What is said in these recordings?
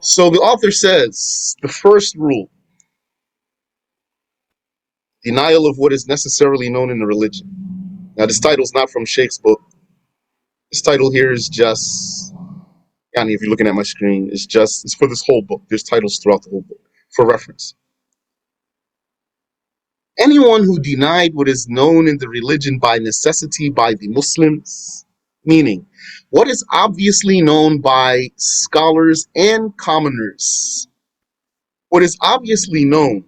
So the author says the first rule: denial of what is necessarily known in the religion. Now, this title is not from Sheikh's book. This title here is just, yani, if you're looking at my screen, it's for this whole book. There's titles throughout the whole book for reference. Anyone who denied what is known in the religion by necessity by the Muslims, meaning what is obviously known by scholars and commoners, what is obviously known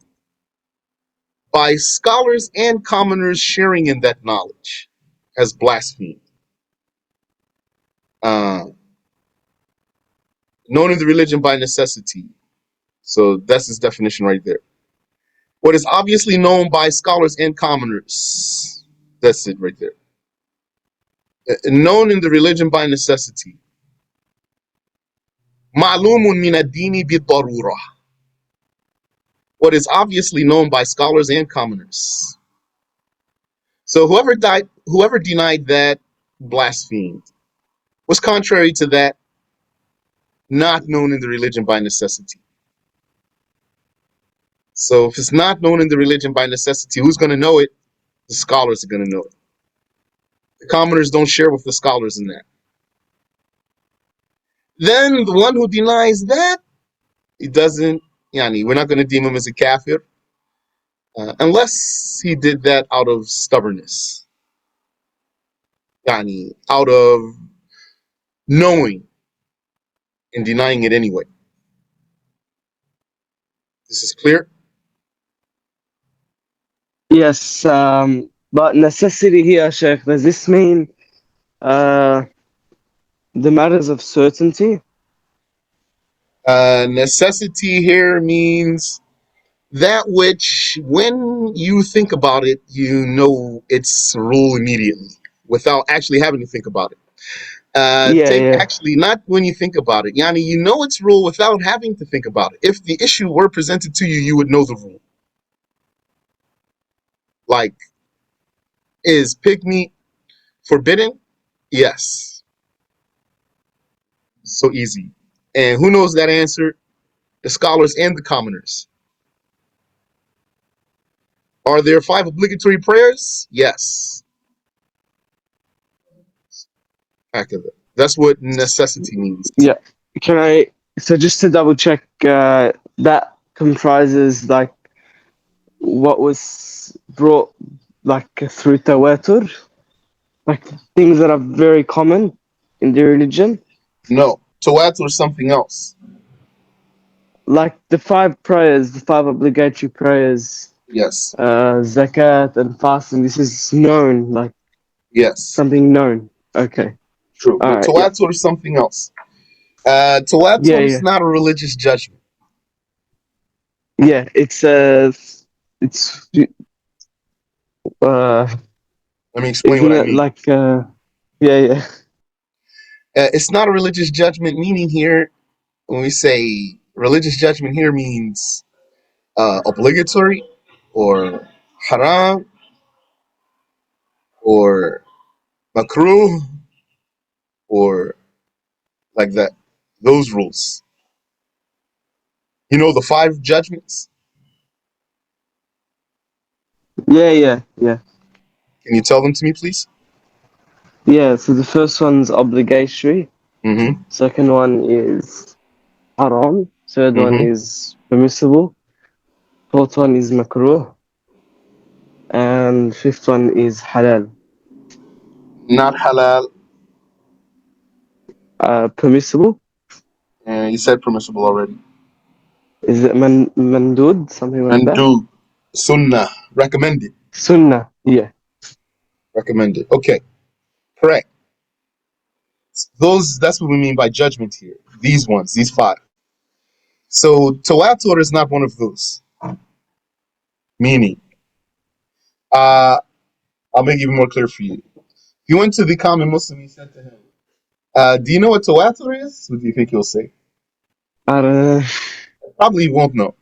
by scholars and commoners sharing in that knowledge, has blasphemed. Uh, Known in the religion by necessity. So that's his definition right there. What is obviously known by scholars and commoners. That's it right there. Known in the religion by necessity. Ma'lumun min ad-dini bid-darura. What is obviously known by scholars and commoners. So whoever denied that blasphemed. What's contrary to that? Not known in the religion by necessity. So if it's not known in the religion by necessity, who's going to know it? The scholars are going to know it. The commoners don't share with the scholars in that. Then the one who denies that, he doesn't, yani, we're not going to deem him as a kafir, unless he did that out of stubbornness, yani, out of knowing and denying it anyway. This is clear? Yes, but necessity here, Sheikh, does this mean uh, the matters of certainty? Necessity here means that which, when you think about it, you know its rule immediately without actually having to think about it. Yeah, yeah. Actually, not when you think about it. Yani, you know its rule without having to think about it. If the issue were presented to you, you would know the rule. Like, is pig meat forbidden? Yes. So easy. And who knows that answer? The scholars and the commoners. Are there 5 obligatory prayers? Yes. Heck of it. That's what necessity means. Yeah. Can I, so just to double check, that comprises like what was brought like through tawatur, like things that are very common in the religion, No. Tawatur is something else. like the 5 prayers, the 5 obligatory prayers, Yes. zakat and fasting. This is known, like Yes. something known. Okay. True. All But right. Yeah. tawatur is something else. Yeah. Tawatur is Yeah. not a religious judgment. Yeah. It's uh, Let me explain what isn't I it mean. like yeah, yeah. It's not a religious judgment, meaning here, when we say religious judgment here means obligatory or haram or makruh or like that. Those rules. You know the 5 judgments? Yeah, yeah, yeah. Can you tell them to me, please? Yeah, so the first one's obligatory, Mm-hmm. second one is haram, third one Mm-hmm. is permissible, fourth one is makruh, and fifth one is halal. Not halal. Permissible? You said permissible already. Is it mandud, something like And that? do sunnah. Recommended. Sunnah, yeah. Recommended. Okay. Correct. That's what we mean by judgment here. These ones, these 5. So tawatur is not one of those. Meaning, uh, I'll make it even more clear for you. If you went to the common Muslim, you said to him, do you know what tawatur is? What do you think he'll say? I don't know. Probably he won't know.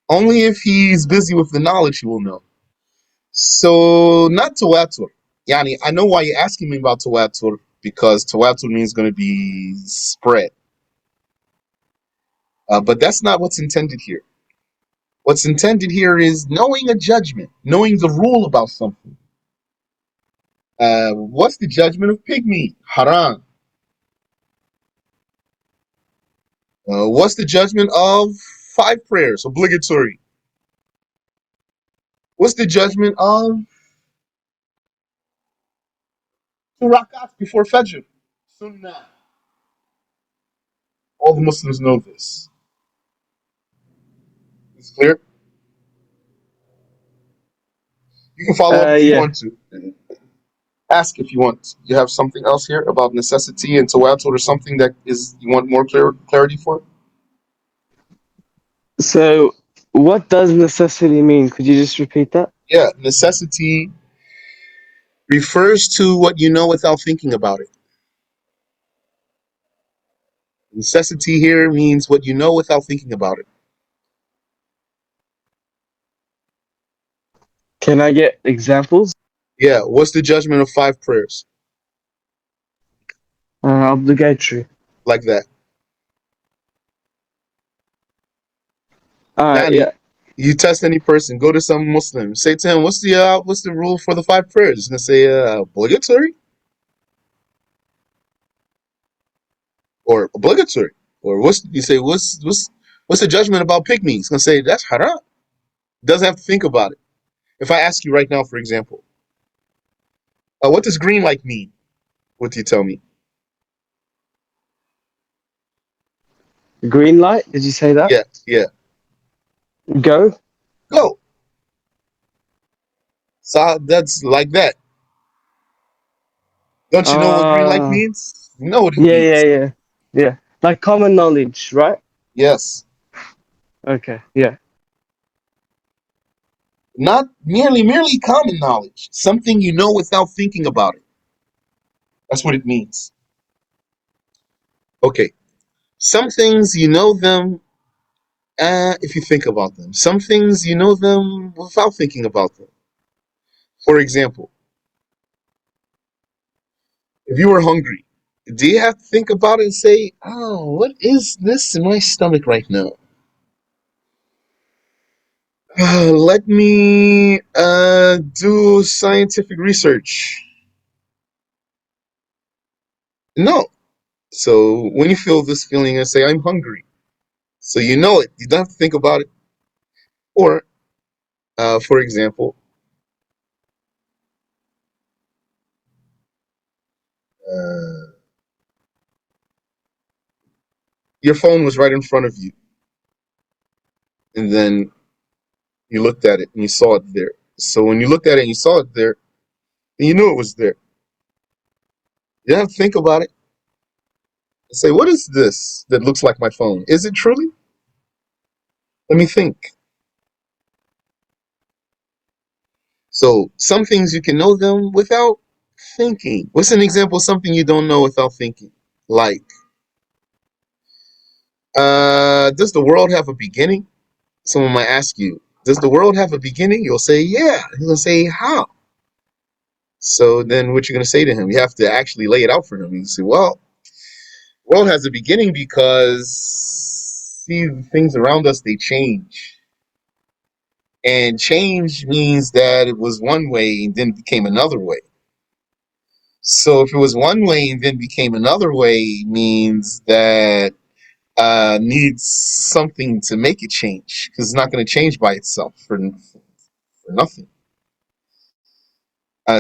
Only if he's busy with the knowledge he will know. So, not tawatur. Yani, I know why you're asking me about tawatur, because tawatur means going to be spread. But that's not what's intended here. What's intended here is knowing a judgment, knowing the rule about something. What's the judgment of pig meat? Haram. What's the judgment of 5 prayers? Obligatory. What's the judgment of 2 rakats before Fajr? Sunnah. All the Muslims know this. It's clear. You can follow up if you Yeah. want to. Ask if you want. You have something else here about necessity and tawatur or something that is you want more clarity for? So, what does necessity mean? Could you just repeat that? Yeah, necessity refers to what you know without thinking about it. Necessity here means what you know without thinking about it. Can I get examples? Yeah, what's the judgment of 5 prayers? Obligatory. Like that. All right. Now, Yeah. you test any person, go to some Muslim, say to him, what's the rule for the 5 prayers? He's gonna say obligatory or obligatory. Or what's the judgment about pig meat? He's gonna say that's haram. Doesn't have to think about it. If I ask you right now, for example, what does green light mean? What do you tell me? Green light. Did you say that? Yeah, yeah. Go. Go. So that's like that. Don't you know what green light Uh, means? You know what it yeah, yeah, means. yeah, yeah. Like common knowledge, right? Yes. Okay. Yeah. Not merely common knowledge. Something you know without thinking about it. That's what it means. Okay. Some things you know them if you think about them. Some things you know them without thinking about them. For example, if you were hungry, do you have to think about it and say, oh, what is this in my stomach right now? Let me do scientific research. No. So when you feel this feeling and say, I'm hungry, so you know it, you don't have to think about it. Or, for example, uh, your phone was right in front of you, and then you looked at it and you saw it there. So when you looked at it and you saw it there, and you knew it was there, you don't have to think about it. Say, what is this that looks like my phone? Is it truly? Let me think. So some things you can know them without thinking. What's an example of something you don't know without thinking? Like, does the world have a beginning? Someone might ask you, does the world have a beginning? You'll say, yeah. He'll say, how? So then what you're going to say to him? You have to actually lay it out for him. You say, well, the world has a beginning because, see, the things around us, they change. And change means that it was one way and then became another way. So if it was one way and then became another way, means that needs something to make it change because it's not going to change by itself for nothing.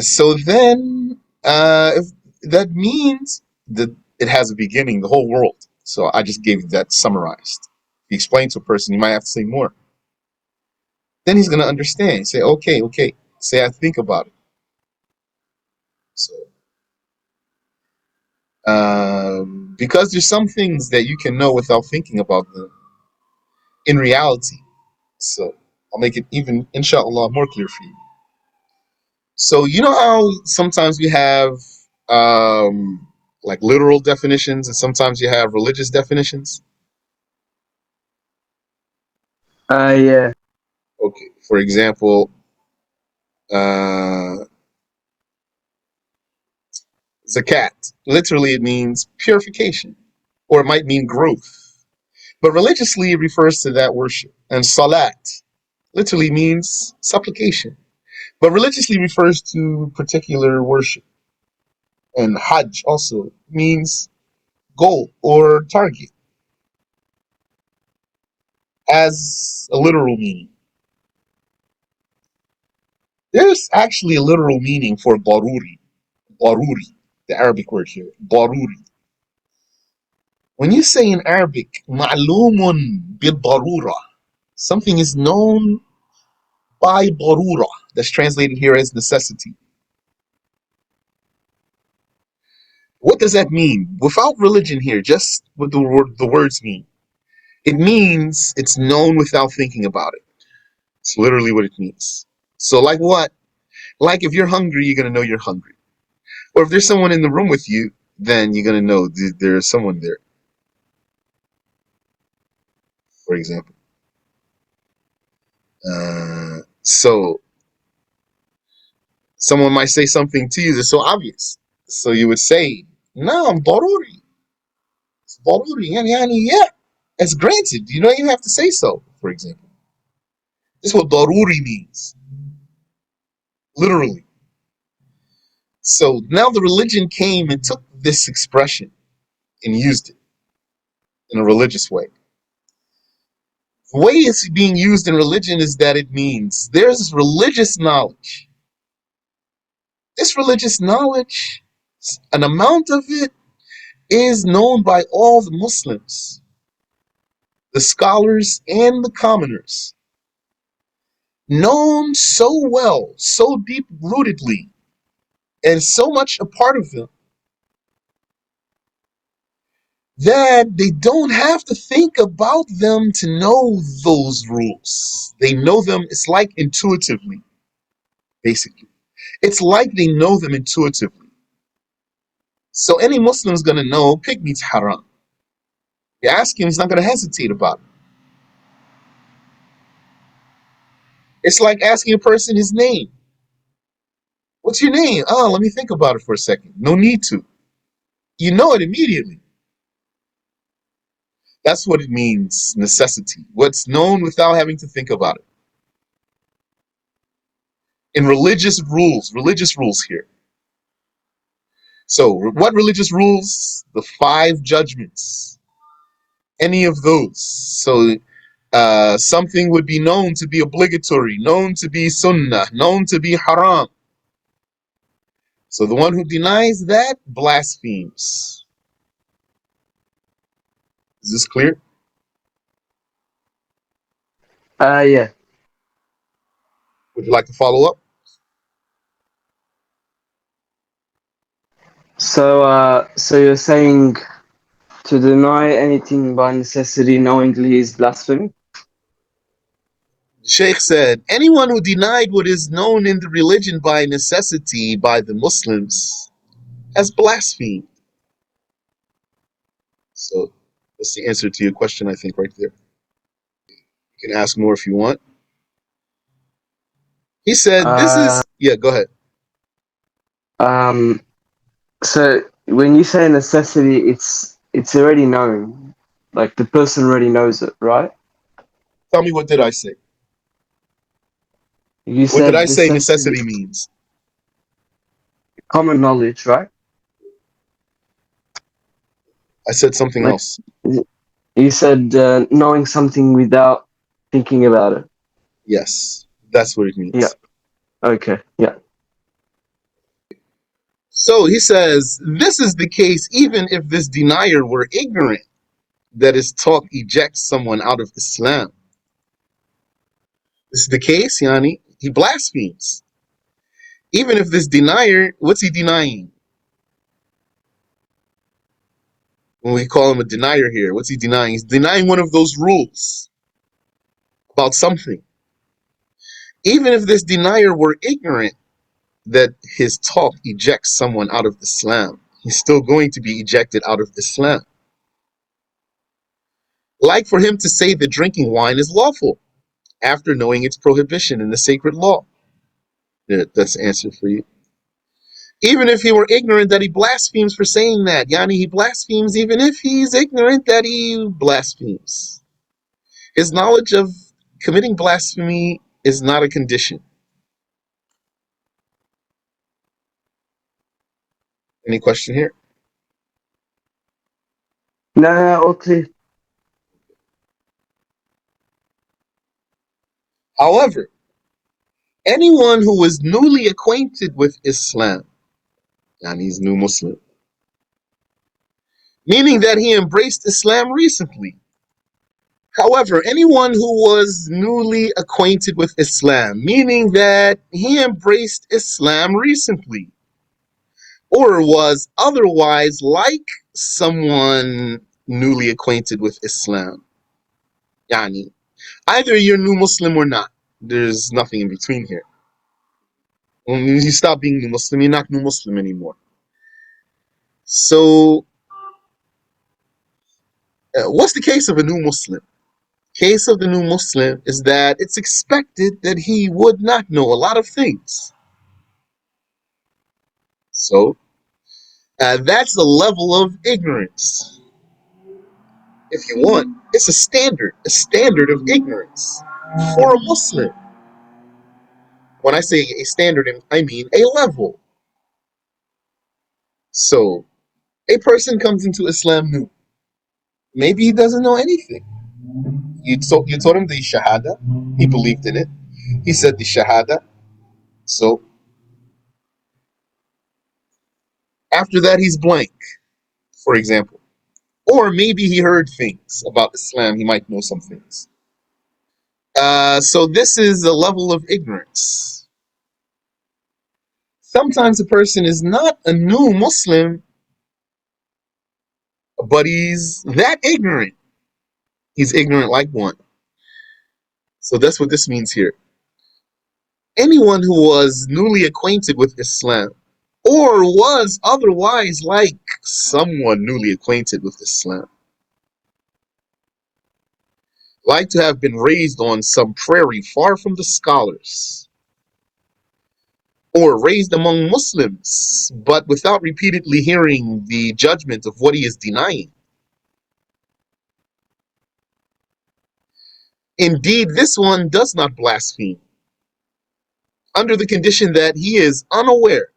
So then, if that means that it has a beginning, the whole world. So I just gave you that summarized. If you explain to a person, you might have to say more. Then he's going to understand. Say, okay, okay. Say, I think about it. So, because there's some things that you can know without thinking about them in reality. So I'll make it even, inshallah, more clear for you. So you know how sometimes we have like literal definitions and sometimes you have religious definitions? Yeah. Okay, for example, uh, zakat. Literally, it means purification, or it might mean growth. But religiously refers to that worship. And salat literally means supplication. But religiously refers to particular worship. And hajj also means goal or target as a literal meaning. There's actually a literal meaning for daruri. Daruri, the Arabic word here. Daruri. When you say in Arabic, ma'lumun bil darura, something is known by darura. That's translated here as necessity. What does that mean? Without religion here, just what the words mean. It means it's known without thinking about it. It's literally what it means. So like what? Like if you're hungry, you're going to know you're hungry. Or if there's someone in the room with you, then you're going to know there's someone there, for example. So someone might say something to you that's so obvious. So you would say, "Naam, daruri." It's daruri. Yeah, it's granted. You don't even have to say so, for example. This is what daruri means, literally. So now the religion came and took this expression and used it in a religious way. The way it's being used in religion is that it means there's religious knowledge. This religious knowledge, an amount of it is known by all the Muslims, the scholars and the commoners, known so well, so deep rootedly, and so much a part of them that they don't have to think about them to know those rules. They know them, it's like intuitively, basically. It's like they know them intuitively. So any Muslim is going to know pig meat's haram. You ask him, he's not going to hesitate about it. It's like asking a person his name. What's your name? Oh, let me think about it for a second. No need to. You know it immediately. That's what it means, necessity. What's known without having to think about it. In religious rules here. So, what religious rules? The 5 judgments. Any of those. So, something would be known to be obligatory, known to be sunnah, known to be haram. So the one who denies that blasphemes. Is this clear? Yeah. Would you like to follow up? So you're saying to deny anything by necessity knowingly is blasphemy? Sheikh said, anyone who denied what is known in the religion by necessity by the Muslims has blasphemed. So that's the answer to your question, I think, right there. You can ask more if you want. He said, this is, yeah, go ahead. So when you say necessity, it's already known. Like the person already knows it, right? Tell me, what did I say? You What did said I say necessity means? Common knowledge, right? I said something else. You said knowing something without thinking about it. Yes, that's what it means. Yeah. Okay. Yeah. So he says, this is the case even if this denier were ignorant that his talk ejects someone out of Islam. This is the case, Yani. He blasphemes. Even if this denier, what's he denying? When we call him a denier here, what's he denying? He's denying one of those rules about something. Even if this denier were ignorant that his talk ejects someone out of Islam, he's still going to be ejected out of Islam. Like for him to say that drinking wine is lawful after knowing its prohibition in the sacred law. Yeah, that's the answer for you. Even if he were ignorant that he blasphemes for saying that. Yani, he blasphemes even if he's ignorant that he blasphemes. His knowledge of committing blasphemy is not a condition. Any question here? No, okay. However, anyone who was newly acquainted with Islam, and he's new Muslim, meaning that he embraced Islam recently. However, anyone who was newly acquainted with Islam, meaning that he embraced Islam recently, or was otherwise like someone newly acquainted with Islam. Yani, either you're new Muslim or not. There's nothing in between here. When you stop being new Muslim, you're not new Muslim anymore. So, what's the case of a new Muslim? Case of the new Muslim is that it's expected that he would not know a lot of things. So, that's the level of ignorance. If you want, it's a standard of ignorance for a Muslim. When I say a standard, I mean a level. So, a person comes into Islam new. Maybe he doesn't know anything. You told him the Shahada. He believed in it. He said the Shahada. So, after that, he's blank, for example. Or maybe he heard things about Islam. He might know some things. So, this is a level of ignorance. Sometimes a person is not a new Muslim, but he's that ignorant. He's ignorant like one. So that's what this means here. Anyone who was newly acquainted with Islam, or was otherwise like someone newly acquainted with Islam, like to have been raised on some prairie far from the scholars, or raised among Muslims, but without repeatedly hearing the judgment of what he is denying. Indeed, this one does not blaspheme, under the condition that he is unaware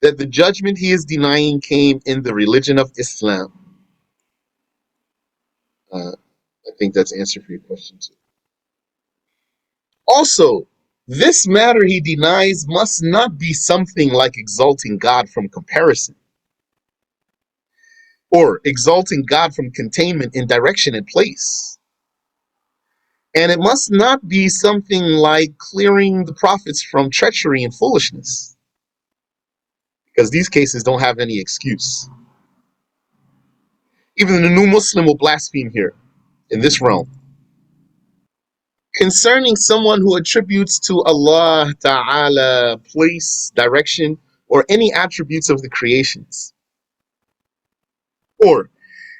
that the judgment he is denying came in the religion of Islam. I think that's the answer for your question too. Also, this matter he denies must not be something like exalting God from comparison, or exalting God from containment in direction and place. And it must not be something like clearing the prophets from treachery and foolishness, because these cases don't have any excuse. Even the new Muslim will blaspheme here, in this realm. Concerning someone who attributes to Allah Ta'ala place, direction, or any attributes of the creations. Or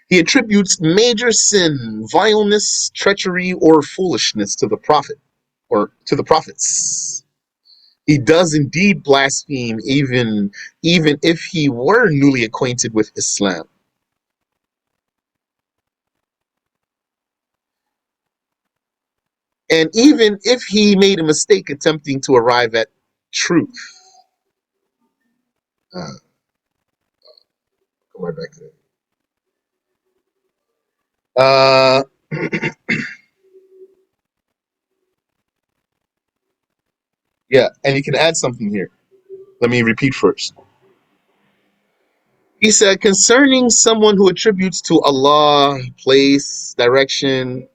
he attributes major sin, vileness, treachery, or foolishness to the Prophet, or to the prophets. He does indeed blaspheme even if he were newly acquainted with Islam. And even if he made a mistake attempting to arrive at truth. Come right back to that. Yeah, and you can add something here. Let me repeat first. He said, concerning someone who attributes to Allah place, direction,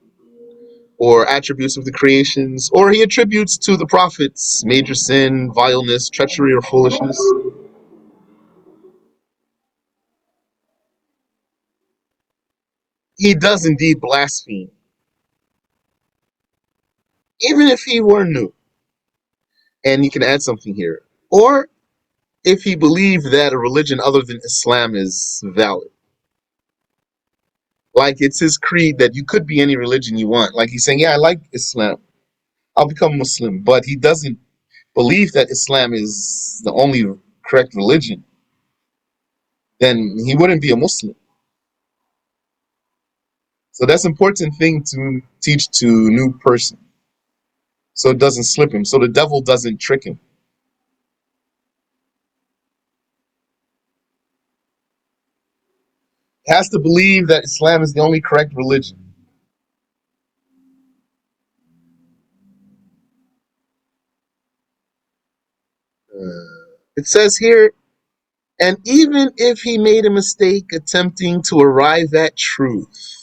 or attributes of the creations, or he attributes to the prophets major sin, vileness, treachery, or foolishness. He does indeed blaspheme, even if he were new. And you can add something here. Or if he believed that a religion other than Islam is valid. Like it's his creed that you could be any religion you want. Like he's saying, yeah, I like Islam. I'll become Muslim. But he doesn't believe that Islam is the only correct religion, then he wouldn't be a Muslim. So that's an important thing to teach to a new person, so it doesn't slip him, so the devil doesn't trick him. He has to believe that Islam is the only correct religion. It says here, and even if he made a mistake attempting to arrive at truth.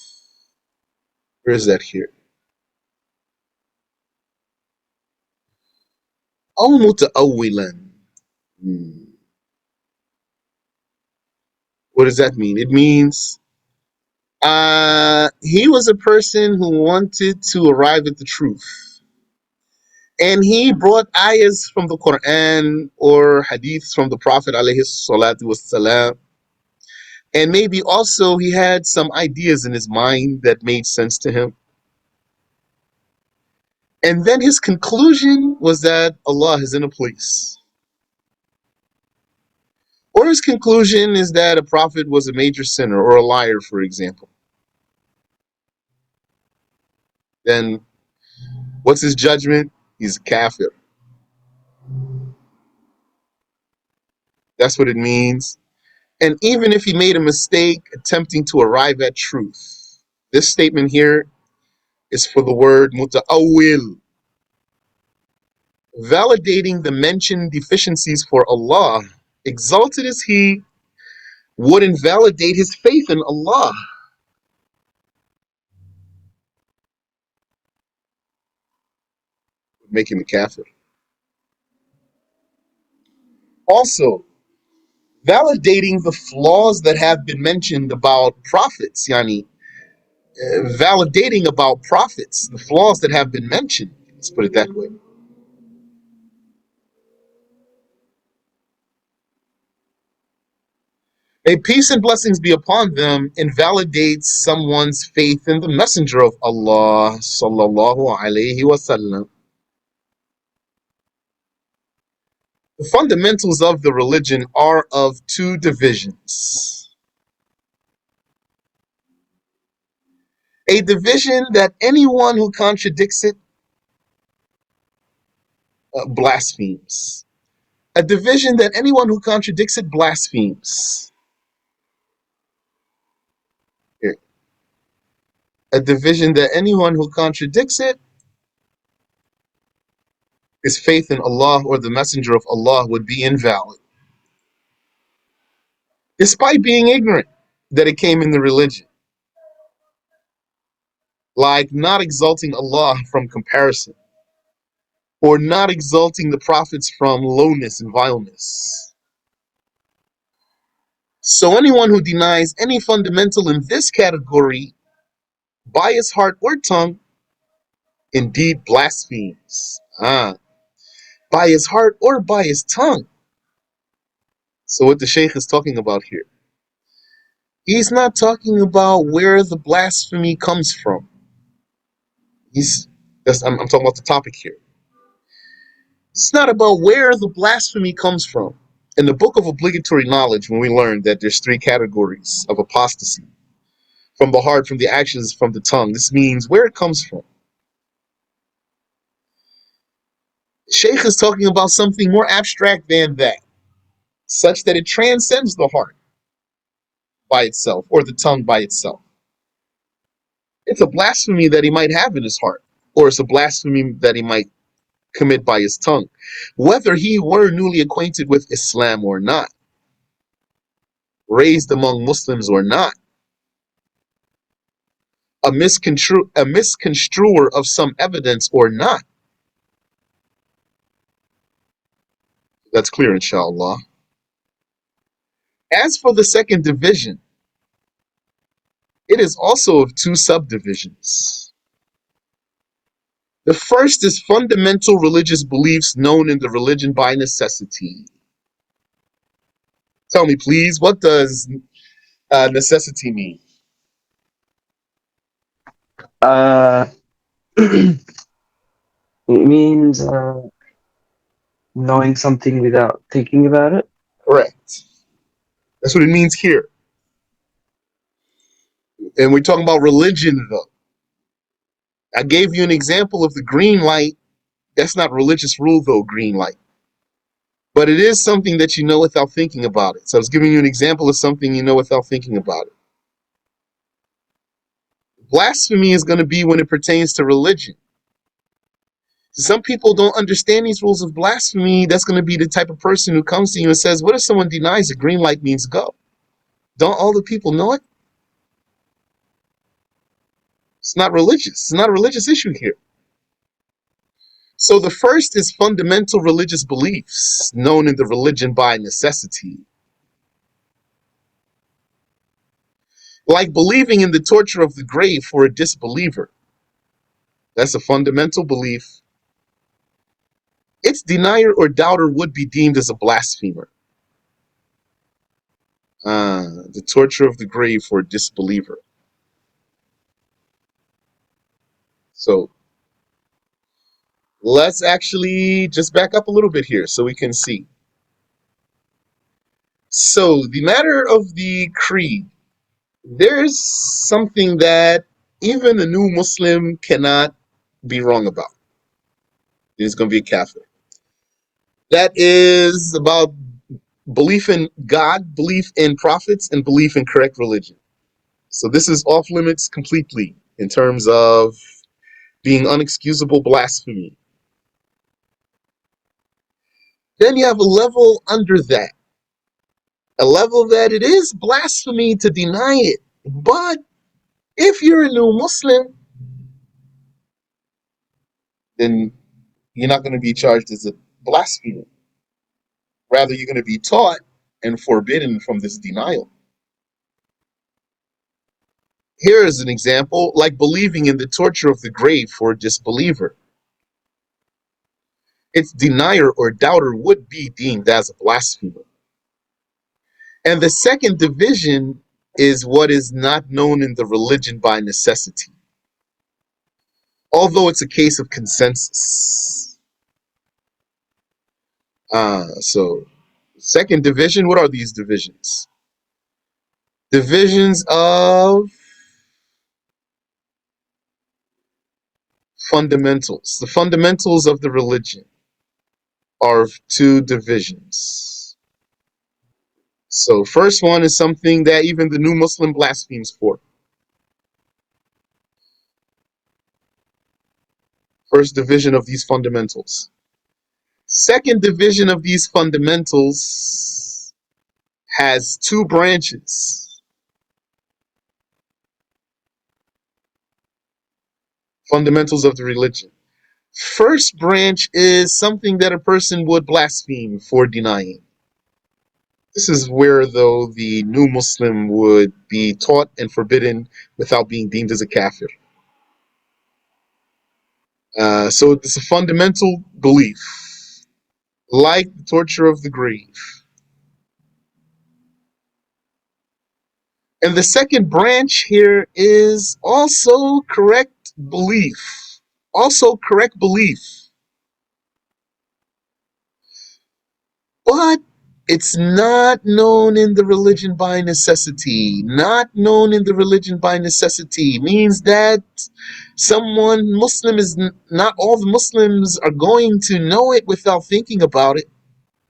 Where is that here? أو متأولا. What does that mean? It means he was a person who wanted to arrive at the truth. And he brought ayahs from the Quran or hadiths from the Prophet alayhi salatu wassalam. And maybe also he had some ideas in his mind that made sense to him. And then his conclusion was that Allah is in a place. Or his conclusion is that a prophet was a major sinner or a liar, for example. Then what's his judgment? He's a kafir. That's what it means. And even if he made a mistake attempting to arrive at truth, this statement here is for the word muta'awwil, validating the mentioned deficiencies for Allah. Exalted is he, would invalidate his faith in Allah. Would make him a kafir. Also, validating the flaws that have been mentioned about prophets, yani validating about prophets, the flaws that have been mentioned, let's put it that way. May peace and blessings be upon them, invalidates someone's faith in the Messenger of Allah, sallallahu alaihi wasallam. The fundamentals of the religion are of two divisions. A division that anyone who contradicts it blasphemes. A division that anyone who contradicts it blasphemes. Here. A division that anyone who contradicts it, his faith in Allah or the Messenger of Allah would be invalid, despite being ignorant that it came in the religion. Like not exalting Allah from comparison, or not exalting the prophets from lowness and vileness. So anyone who denies any fundamental in this category by his heart or tongue indeed blasphemes. By his heart or by his tongue. So what the Shaykh is talking about here, he's not talking about where the blasphemy comes from. I'm talking about the topic here. It's not about where the blasphemy comes from. In the book of obligatory knowledge, when we learned that there's three categories of apostasy, from the heart, from the actions, from the tongue, this means where it comes from. Shaykh is talking about something more abstract than that, such that it transcends the heart by itself or the tongue by itself. It's a blasphemy that he might have in his heart, or it's a blasphemy that he might commit by his tongue, whether he were newly acquainted with Islam or not, raised among Muslims or not, a misconstruer of some evidence or not. That's clear, inshallah. As for the second division, it is also of two subdivisions. The first is fundamental religious beliefs known in the religion by necessity. Tell me, please, what does necessity mean? It means knowing something without thinking about it. Correct. That's what it means here. And we're talking about religion, though. I gave you an example of the green light. That's not religious rule, though, green light. But it is something that you know without thinking about it. So I was giving you an example of something you know without thinking about it. Blasphemy is going to be when it pertains to religion. Some people don't understand these rules of blasphemy. That's going to be the type of person who comes to you and says, what if someone denies the green light means go? Don't all the people know it? It's not religious. It's not a religious issue here. So the first is fundamental religious beliefs, known in the religion by necessity. Like believing in the torture of the grave for a disbeliever. That's a fundamental belief. Its denier or doubter would be deemed as a blasphemer. The torture of the grave for a disbeliever. So let's actually just back up a little bit here so we can see. So the matter of the creed, there's something that even a new Muslim cannot be wrong about. It's going to be a kafir. That is about belief in God, belief in prophets, and belief in correct religion. So this is off limits completely in terms of being unexcusable blasphemy. Then you have a level under that. A level that it is blasphemy to deny it. But if you're a new Muslim, then you're not going to be charged as a blasphemer. Rather, you're going to be taught and forbidden from this denial. Here is an example, like believing in the torture of the grave for a disbeliever. Its denier or doubter would be deemed as a blasphemer. And the second division is what is not known in the religion by necessity, although it's a case of consensus. So, second division, what are these divisions? Divisions of fundamentals. The fundamentals of the religion are of two divisions. So first one is something that even the new Muslim blasphemes for. First division of these fundamentals. Second division of these fundamentals has two branches. Fundamentals of the religion. First branch is something that a person would blaspheme for denying. This is where, though, the new Muslim would be taught and forbidden without being deemed as a kafir. So it's a fundamental belief, like the torture of the grave. And the second branch here is also correct belief. Also correct belief. But it's not known in the religion by necessity. Not known in the religion by necessity means that someone Muslim is not all the Muslims are going to know it without thinking about it.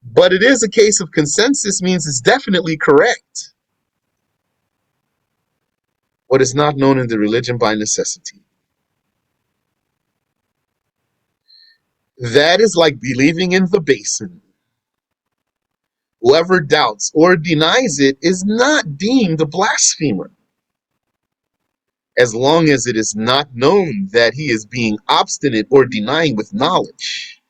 But it is a case of consensus, means it's definitely correct. What is not known in the religion by necessity. That is like believing in the basin. Whoever doubts or denies it is not deemed a blasphemer, as long as it is not known that he is being obstinate or denying with knowledge.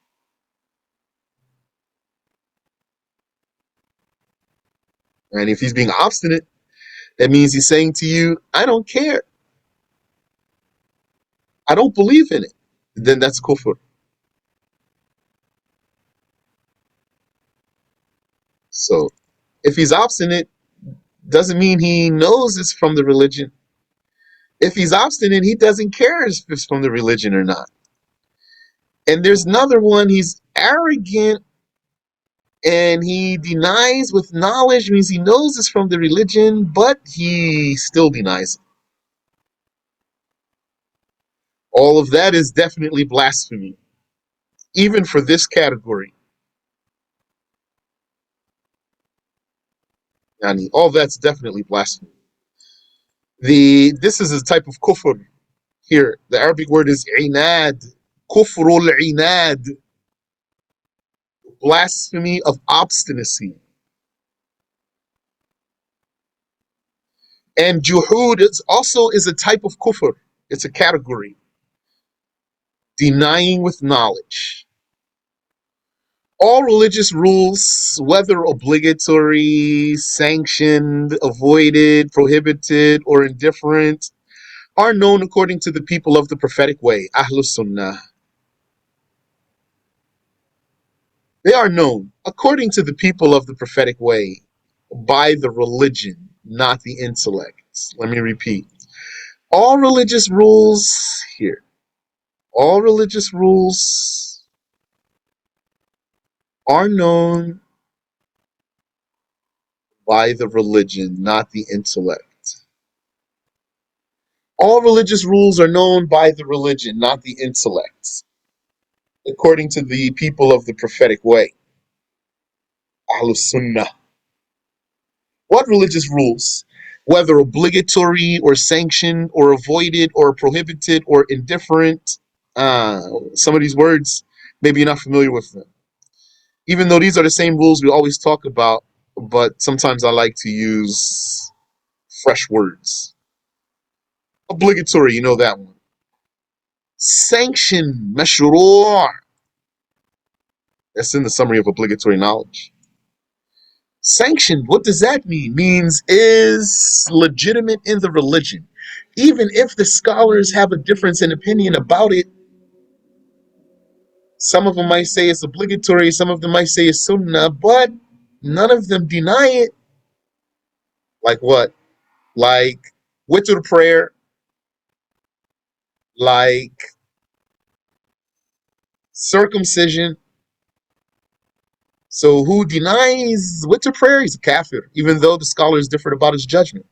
And if he's being obstinate, that means he's saying to you, I don't care. I don't believe in it. Then that's kufr. So if he's obstinate, doesn't mean he knows it's from the religion. If he's obstinate, he doesn't care if it's from the religion or not. And there's another one, he's arrogant And he denies with knowledge, means he knows it's from the religion, but he still denies it. All of that is definitely blasphemy, even for this category. Yani, all that's definitely blasphemy. This is a type of kufr here. The Arabic word is inad, kufrul inad, blasphemy of obstinacy. And juhud also is a type of kufr. It's a category. Denying with knowledge. All religious rules, whether obligatory, sanctioned, avoided, prohibited, or indifferent, are known according to the people of the prophetic way, Ahlus Sunnah. They are known according to the people of the prophetic way by the religion, not the intellect. Let me repeat. All religious rules here, all religious rules are known by the religion, not the intellect. All religious rules are known by the religion, not the intellect, according to the people of the prophetic way, Ahlus Sunnah. What religious rules, whether obligatory or sanctioned or avoided or prohibited or indifferent, some of these words, maybe you're not familiar with them. Even though these are the same rules we always talk about, but sometimes I like to use fresh words. Obligatory, you know that one. Sanction, mashru'. That's in the summary of obligatory knowledge. Sanctioned, what does that mean? Means is legitimate in the religion. Even if the scholars have a difference in opinion about it, some of them might say it's obligatory, some of them might say it's sunnah, but none of them deny it. Like what? Like witr prayer, like circumcision. So who denies witr prayer? He's a kafir, even though the scholars differed about his judgment.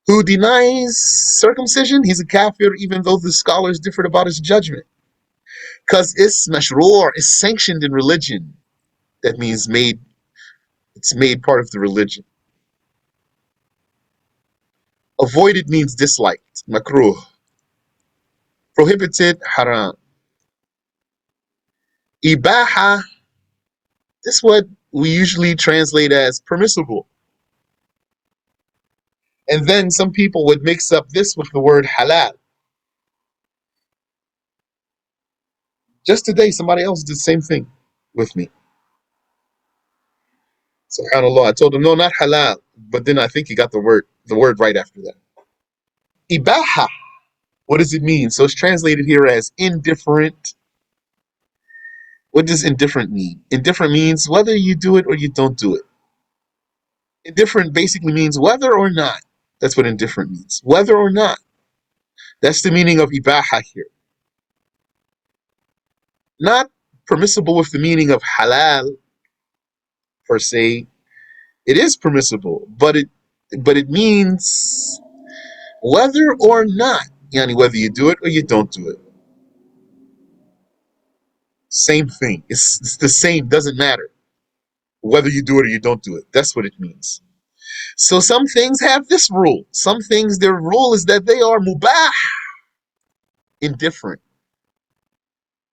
Who denies circumcision? He's a kafir, even though the scholars differed about his judgment. Because it's mashru', it's sanctioned in religion. That means it's made part of the religion. Avoided means disliked, makruh. Prohibited, haram. Ibaha, this is what we usually translate as permissible. And then some people would mix up this with the word halal. Just today, somebody else did the same thing with me. SubhanAllah. I told him, no, not halal. But then I think he got the word right after that. Ibaha. What does it mean? So it's translated here as indifferent. What does indifferent mean? Indifferent means whether you do it or you don't do it. Indifferent basically means whether or not. That's what indifferent means. Whether or not. That's the meaning of ibaha here. Not permissible with the meaning of halal per se. It is permissible, but it means whether or not. Yani whether you do it or you don't do it. Same thing. It's the same. Doesn't matter whether you do it or you don't do it. That's what it means. So some things have this rule. Some things, their rule is that they are mubah, indifferent.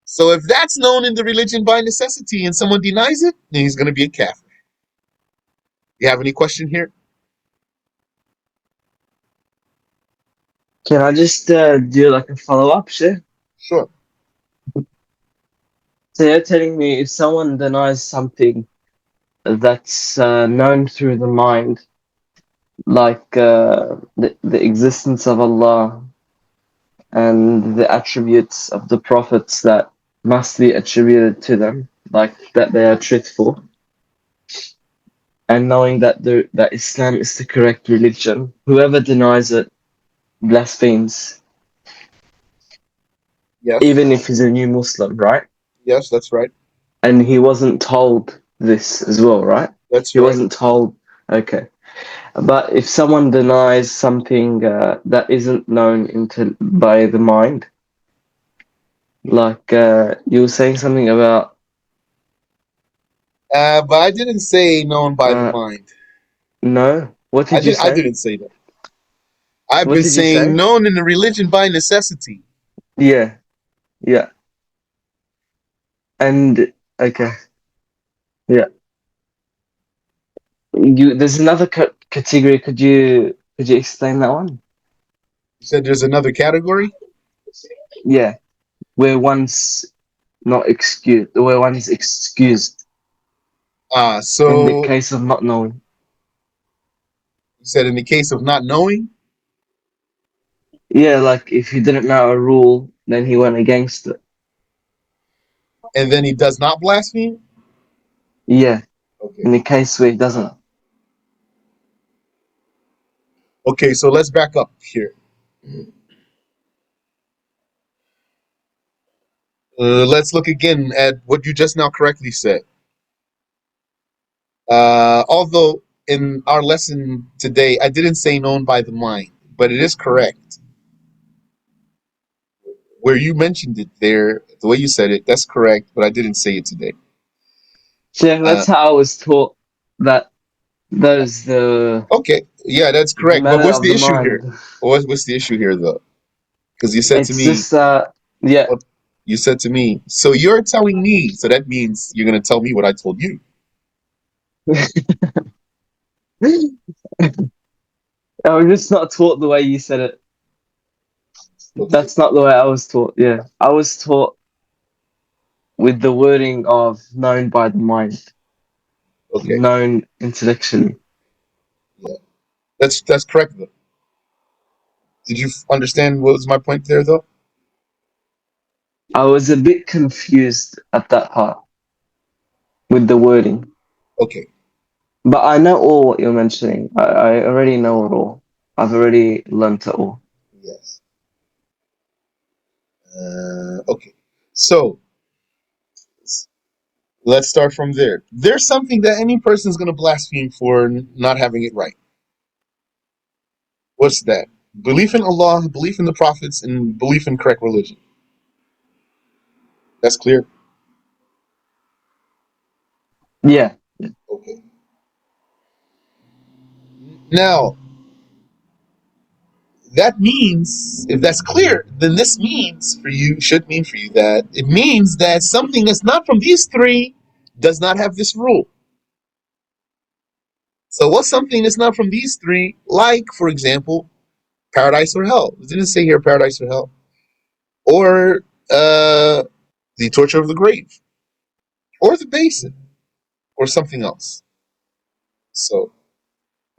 So if that's known in the religion by necessity and someone denies it, then he's going to be a kafir. You have any question here? Can I just do like a follow-up, Sheikh? Sure. So you're telling me if someone denies something that's known through the mind, like the existence of Allah and the attributes of the prophets that must be attributed to them, like that they are truthful, and knowing that that Islam is the correct religion, whoever denies it blasphemes, Yes. even if he's a new Muslim, right? Yes, that's right. And he wasn't told this as well, right? That's He right. wasn't told. Okay. But if someone denies something that isn't known by the mind, like you were saying something about, But I didn't say known by the mind. no, what I did you did. I say? didn't say that. I've What been did you saying say? known in the religion by necessity. Yeah, yeah, and okay, yeah. There's another category. Could you explain that one? You said there's another category. Yeah, where one's not excused, where one's excused in the So case of not knowing. you said in the case of not knowing, Yeah, like if he didn't know a rule, then he went against it. and then he does not blaspheme. Yeah, Okay. in the case where he doesn't. Okay. So let's back up here. Let's look again at what you just now correctly said. Although in our lesson today, I didn't say known by the mind, but it is correct. Where you mentioned it there, the way you said it, that's correct, but I didn't say it today. So yeah, Uh, that's how I was taught that those the okay, yeah, that's correct. But matter what's of the the issue here? mind. What's the issue here, though? Because you said to It's me, just yeah. what you said to me. So you're telling me, so that means you're gonna tell me what I told you. I was just not taught the way you said it. Okay, That's not the way I was taught. Yeah, I was taught with the wording of known by the mind, okay, known intellectually. yeah, that's correct. Though. Did you understand what was my point there, though? I was a bit confused at that part with the wording, Okay, but I know all what you're mentioning. I already know it all. I've already learnt it all. yes. Okay, so let's start from there. There's something that any person is gonna blaspheme for not having it right. What's that? Belief in Allah, belief in the prophets, and belief in correct religion. That's clear. Yeah, Okay. Now, that means, if that's clear, then this means for you, should mean for you that it means that something that's not from these three does not have this rule. So, what's something that's not from these three? Like, for example, paradise or hell. It didn't say here paradise or hell. Or the torture of the grave. Or the basin. Or something else. So,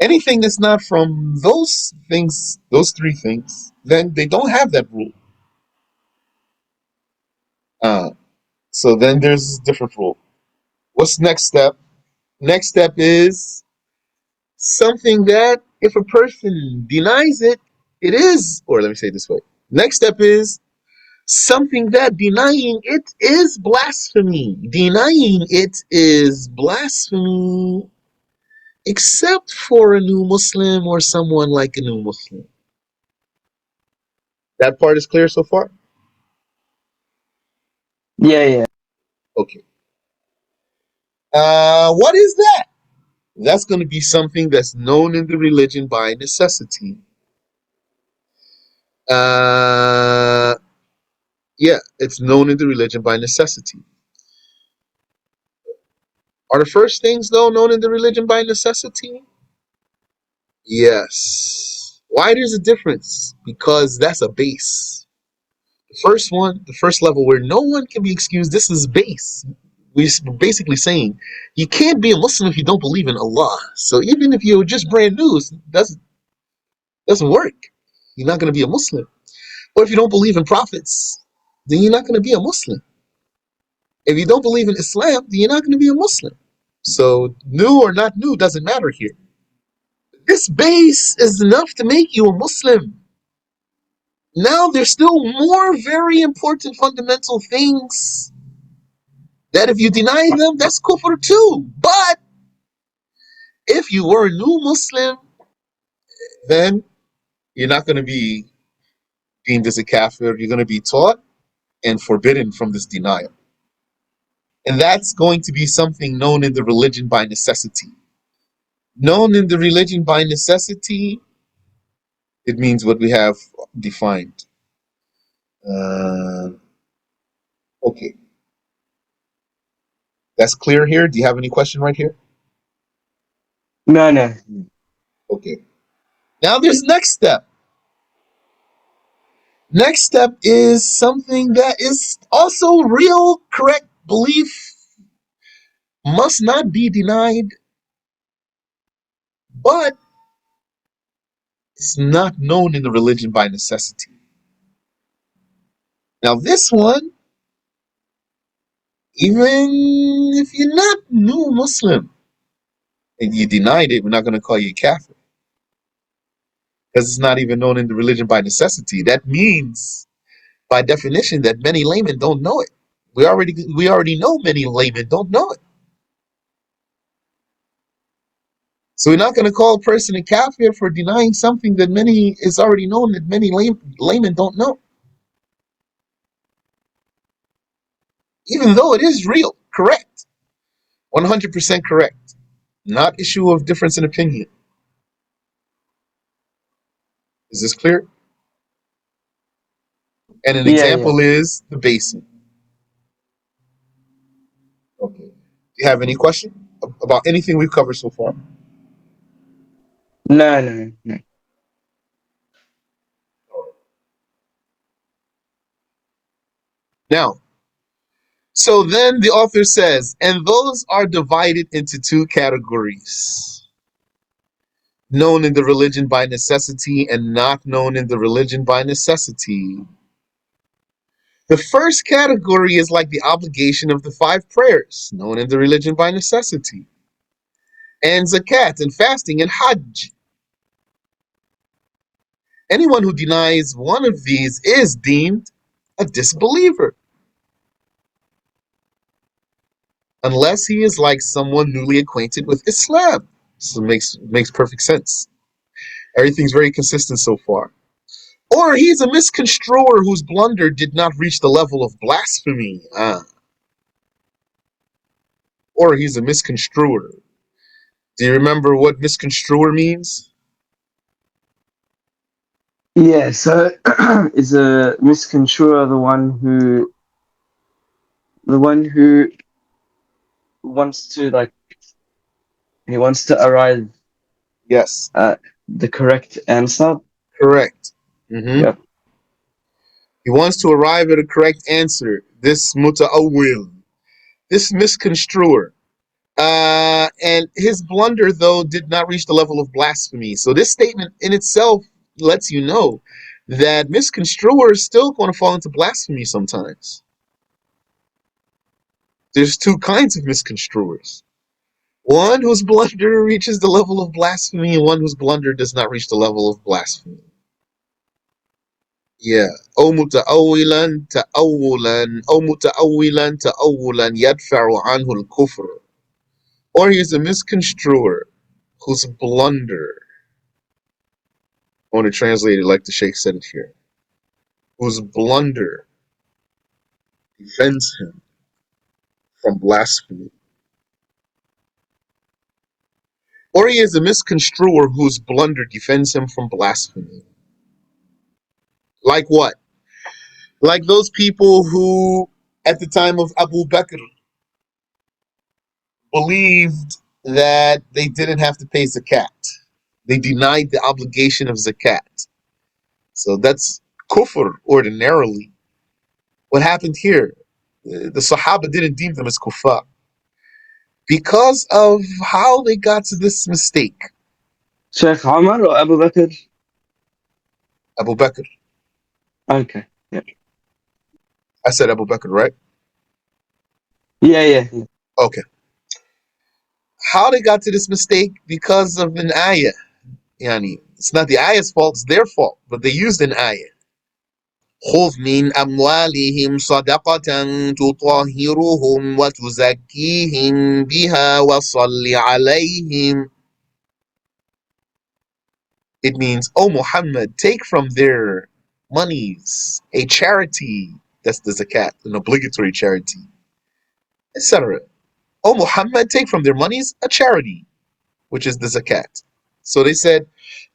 anything that's not from those things, those three things, then they don't have that rule. Uh, so then there's a different rule. What's next step? Next step is something that if a person denies it, it is, or let me say it this way. Next step is something that denying it is blasphemy. Denying it is blasphemy, except for a new Muslim or someone like a new Muslim. That part is clear so far? yeah, yeah. Okay. What is that? That's going to be something that's known in the religion by necessity. Uh, yeah, it's known in the religion by necessity. Are the first things, though, known in the religion by necessity? Yes. Why there's a difference? Because that's a base. The first one, the first level where no one can be excused, this is base. We're basically saying you can't be a Muslim if you don't believe in Allah. So even if you're just brand new, doesn't work. You're not going to be a Muslim. Or if you don't believe in prophets, then you're not going to be a Muslim. If you don't believe in Islam, then you're not going to be a Muslim. So new or not new doesn't matter here. This base is enough to make you a Muslim. Now there's still more very important fundamental things That if you deny them, that's kufr too. But if you were a new Muslim, then you're not going to be deemed as a kafir. You're going to be taught and forbidden from this denial. And that's going to be something known in the religion by necessity. Known in the religion by necessity, it means what we have defined. Okay. That's clear here. Do you have any question right here? No. Okay. Now there's next step. Next step is something that is also real, correct belief, must not be denied, but it's not known in the religion by necessity. Now this one, even if you're not new Muslim and you denied it, we're not going to call you kafir because it's not even known in the religion by necessity. That means, by definition, that many laymen don't know it. We already know many laymen don't know it. So we're not going to call a person a kafir for denying something that many is already known that many laymen don't know. Even though it is real, correct, 100% correct, not issue of difference in opinion. Is this clear? And an Yeah. example is the basin. Okay. Do you have any question about anything we've covered so far? No. Now, so then the author says, and those are divided into two categories: known in the religion by necessity and not known in the religion by necessity. The first category is like the obligation of the 5 prayers, known in the religion by necessity, and zakat and fasting and hajj. Anyone who denies one of these is deemed a disbeliever, unless he is like someone newly acquainted with Islam. So it makes perfect sense. Everything's very consistent so far. Or he's a misconstruer whose blunder did not reach the level of blasphemy. Or he's a misconstruer. Do you remember what misconstruer means? Yeah, so is a misconstruer the one who wants to he wants to arrive Yes, at the correct answer. correct. hmm Yep. He wants to arrive at a correct answer. This muta'awwil, this misconstruer. And his blunder, though, did not reach the level of blasphemy. So this statement in itself lets you know that misconstruers is still going to fall into blasphemy sometimes. There's 2 kinds of misconstruers. One whose blunder reaches the level of blasphemy, and one whose blunder does not reach the level of blasphemy. Yeah. أو متأولا تأولا أو متأولا تأولا يدفع عنه الكفر. Or he is a misconstruer whose blunder, I want to translate it like the Sheikh said it here, whose blunder defends him from blasphemy. Or he is a misconstruer whose blunder defends him from blasphemy. Like what? Like those people who, at the time of Abu Bakr, believed that they didn't have to pay zakat. They denied the obligation of zakat. So that's kufr ordinarily. What happened here? The Sahaba didn't deem them as kuffar because of how they got to this mistake. Sheikh Omar or Abu Bakr? Abu Bakr. Okay. Yeah. I said Abu Bakr, right? Yeah. Okay. How they got to this mistake? Because of an ayah. Yani, it's not the ayah's fault, it's their fault. But they used an ayah. خذ من أموالهم صدقة تطهرهم وتزكيهم بها وصل عليهم. It means, O Muhammad, take from their monies a charity, that's the zakat, an obligatory charity, etc. O Muhammad, take from their monies a charity, which is the zakat. So they said,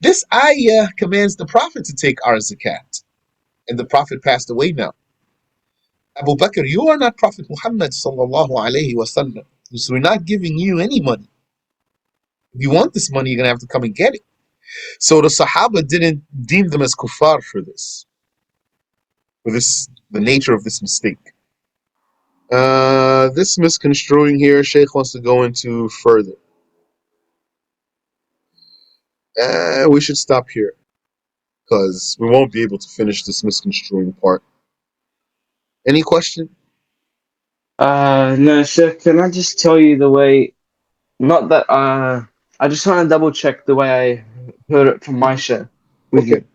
this ayah commands the Prophet to take our zakat. And the Prophet passed away now. Abu Bakr, you are not Prophet Muhammad sallallahu alayhi wasallam. So we're not giving you any money. If you want this money, you're going to have to come and get it. So the Sahaba didn't deem them as kuffar for this, the nature of this mistake. This misconstruing here, Sheikh wants to go into further. We should stop here because we won't be able to finish this misconstruing part. Any question? No, sir. Can I just tell you the way? Not that I just want to double check the way I heard it from my share with Okay. you.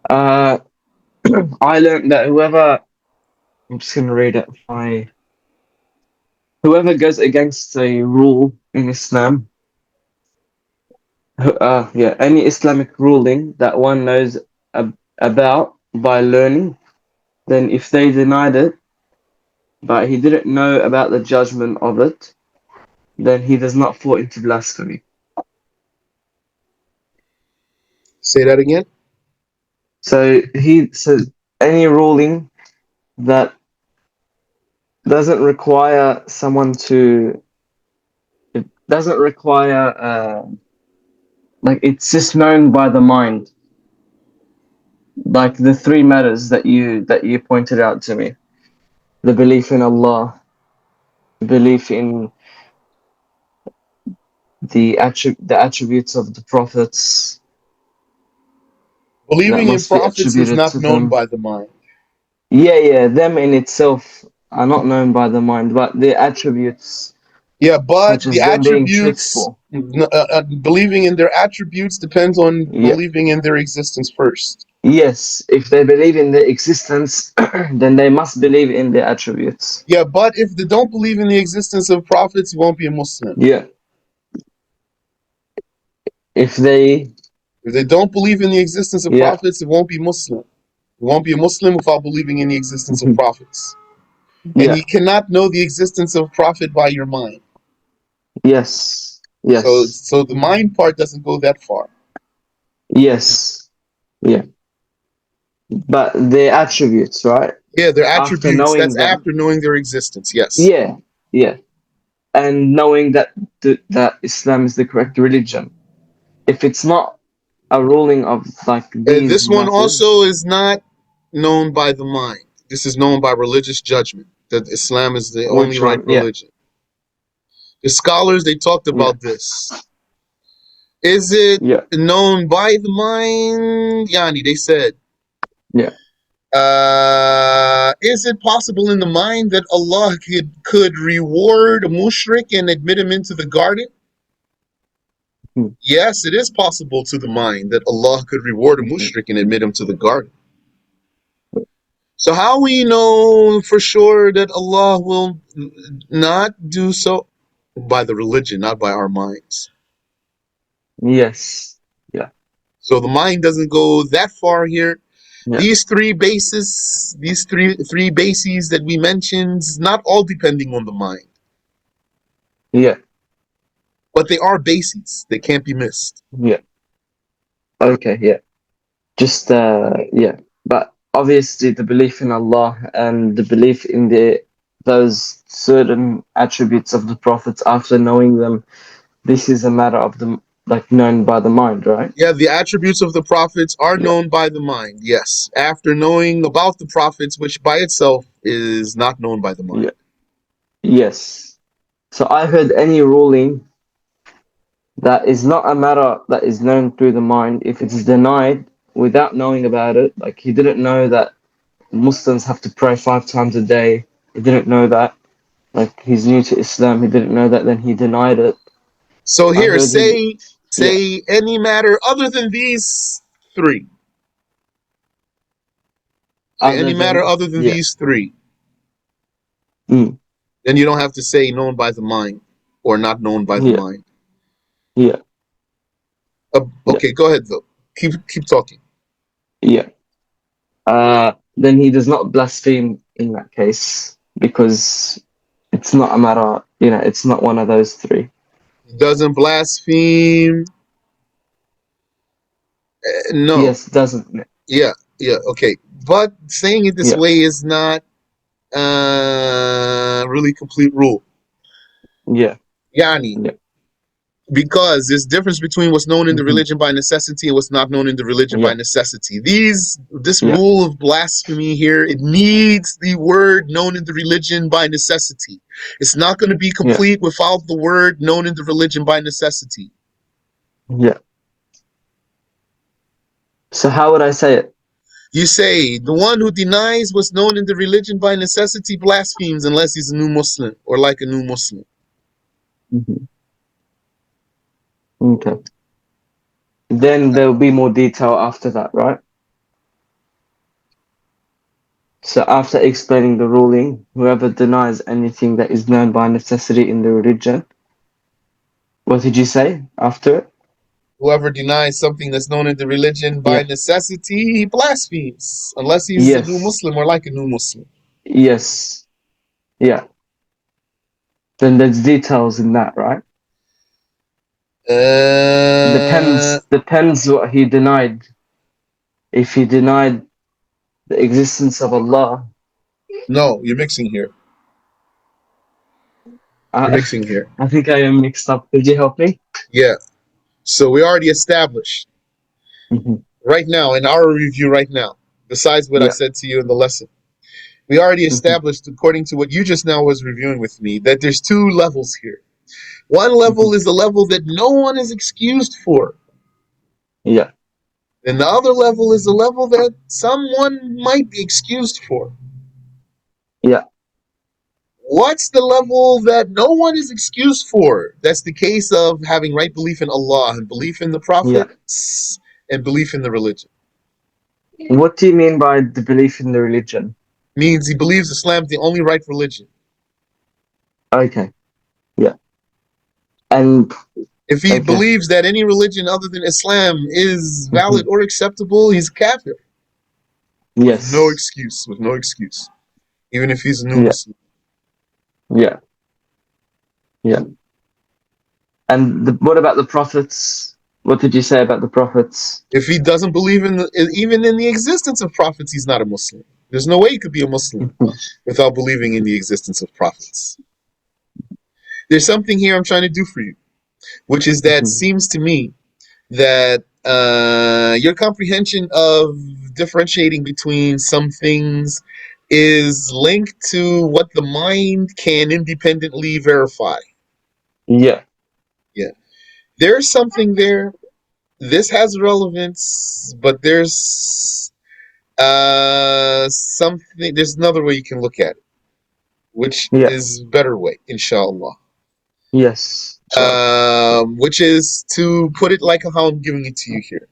Uh, I learned that I'm just gonna read it. Whoever goes against a rule in Islam, any Islamic ruling that one knows about by learning, then if they denied it, but he didn't know about the judgment of it, then he does not fall into blasphemy. Say that again. So he says any ruling that doesn't require someone to, it doesn't require like it's just known by the mind, like the three matters that you pointed out to me: the belief in Allah, the belief in the attributes of the prophets that Believing in must be prophets is attributed not to known them. by the mind. Yeah, them in itself are not known by the mind, but the attributes, Yeah, but such the as them being attributes, truthful. believing in their attributes depends on Yeah. believing in their existence first. Yes, if they believe in their existence, then they must believe in their attributes. Yeah, but if they don't believe in the existence of prophets, you won't be a Muslim. Yeah. If they, If they don't believe in the existence of yeah. prophets, it won't be Muslim. You won't be a Muslim without believing in the existence of prophets. And Yeah. you cannot know the existence of prophet by your mind. Yes. So, Yes. so the mind part doesn't go that far. Yes. Yeah. But their attributes, right? Yeah, their After attributes. knowing That's them. after knowing their existence. Yes. Yeah. Yeah. And knowing that that Islam is the correct religion. If it's not a ruling of like these This one matters, also is not known by the mind. This is known by religious judgment. That Islam is the only which right one? Yeah. religion. The scholars they talked Yeah. about this. Is it Yeah. known by the mind? Yani, they said. Yeah. Is it possible in the mind that Allah could reward a mushrik and admit him into the garden? Hmm. Yes, it is possible to the mind that Allah could reward a mushrik and admit him to the garden. So how we know for sure that Allah will not do so? By the religion, not by our minds. Yes. Yeah. So the mind doesn't go that far here. Yeah. These three bases that we mentioned, not all depending on the mind, Yeah. but they are bases. They can't be missed. Yeah. Okay. Yeah. Just yeah. But obviously the belief in Allah and the belief in those certain attributes of the prophets after knowing them, this is a matter of the like known by the mind, right? Yeah, the attributes of the prophets are Yeah. known by the mind, yes. After knowing about the prophets, which by itself is not known by the mind. Yeah. Yes. So I heard any ruling that is not a matter that is known through the mind, if it's denied without knowing about it, like he didn't know that Muslims have to pray 5 times a day. He didn't know that. Like he's new to Islam. He didn't know that. Then he denied it. So I here, heard he. Yeah. say any matter other than these three. Okay, any matter other than yeah. these three, Mm, then you don't have to say known by the mind or not known by the yeah, mind. yeah, yeah, Okay, go ahead though. Keep talking. yeah. Then he does not blaspheme in that case because it's not a matter, it's not one of those three. He doesn't blaspheme. No. Yes, doesn't. Yeah. Yeah. Okay. But saying it this Yeah, way is not really complete rule. yeah, Yani, yeah. because there's difference between what's known in the Hmm. religion by necessity and what's not known in the religion by Yeah, necessity. This yeah, rule of blasphemy here, it needs the word known in the religion by necessity. It's not going to be yeah, complete without the word known in the religion by necessity. yeah. So how would I say it? You say the one who denies what's known in the religion by necessity blasphemes unless he's a new Muslim or like a new Muslim. Hmm. Okay. Then there will be more detail after that, right? So after explaining the ruling, whoever denies anything that is known by necessity in the religion, what did you say after it? Whoever denies something that's known in the religion by Yeah. necessity, he blasphemes unless he's a new Yes. Muslim or like a new Muslim. Yes. Yeah. Then there's details in that, right? Uh, Depends what he denied. If he denied the existence of Allah, no, you're mixing here. You're I, mixing here. I think I am mixed up. Could you help me? Yeah. So we already established Hmm. right now in our review right now, besides what I Yeah. said to you in the lesson, we already Hmm. established, according to what you just now was reviewing with me, that there's two levels here. One Hmm. level is the level that no one is excused for. Yeah. And the other level is the level that someone might be excused for. Yeah. What's the level that no one is excused for? That's the case of having right belief in Allah and belief in the Yeah. prophets and belief in the religion. What do you mean by the belief in the religion? Means he believes Islam is the only right religion. Okay. Yeah. And If he okay. believes that any religion other than Islam is Hmm. valid or acceptable, he's kafir. With no Yes. excuse. With no excuse. Even if he's a new Yeah. Muslim. Yeah. Yeah. And what about the prophets? What did you say about the prophets? If he doesn't believe even in the existence of prophets, he's not a Muslim. There's no way he could be a Muslim Mhm. without believing in the existence of prophets. There's something here I'm trying to do for you, which is that Mhm. seems to me that your comprehension of differentiating between some things is linked to what the mind can independently verify. Yeah. Yeah. There's something there. This has relevance, but there's another way you can look at it, which Yeah. is a better way, inshallah. Yes. Sure. Which is to put it like how I'm giving it to you here.